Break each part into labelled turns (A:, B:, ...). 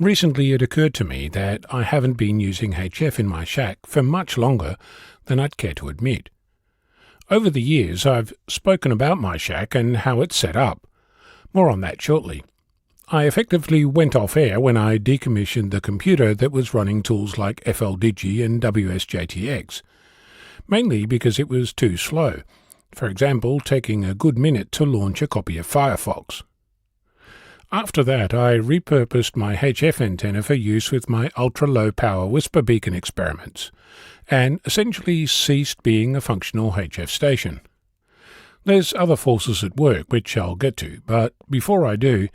A: Recently it occurred to me that I haven't been using HF in my shack for much longer than I'd care to admit. Over the years I've spoken about my shack and how it's set up. More on that shortly. I effectively went off air when I decommissioned the computer that was running tools like FLDigi and WSJTX, mainly because it was too slow, for example taking a good minute to launch a copy of Firefox. After that I repurposed my HF antenna for use with my ultra-low power whisper beacon experiments, and essentially ceased being a functional HF station. There's other forces at work which I'll get to, but before I do,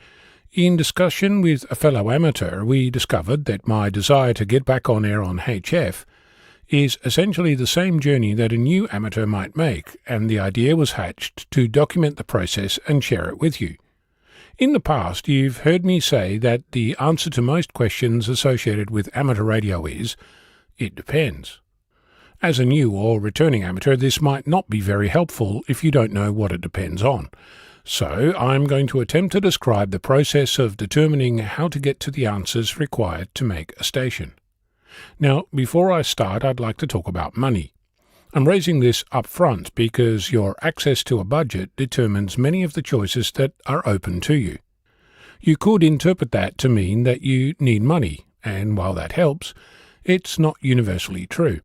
A: in discussion with a fellow amateur we discovered that my desire to get back on air on HF is essentially the same journey that a new amateur might make, and the idea was hatched to document the process and share it with you. In the past you've heard me say that the answer to most questions associated with amateur radio is, it depends. As a new or returning amateur this might not be very helpful if you don't know what it depends on. So I'm going to attempt to describe the process of determining how to get to the answers required to make a station. Now, before I start, I'd like to talk about money. I'm raising this up front because your access to a budget determines many of the choices that are open to you. You could interpret that to mean that you need money, and while that helps, it's not universally true.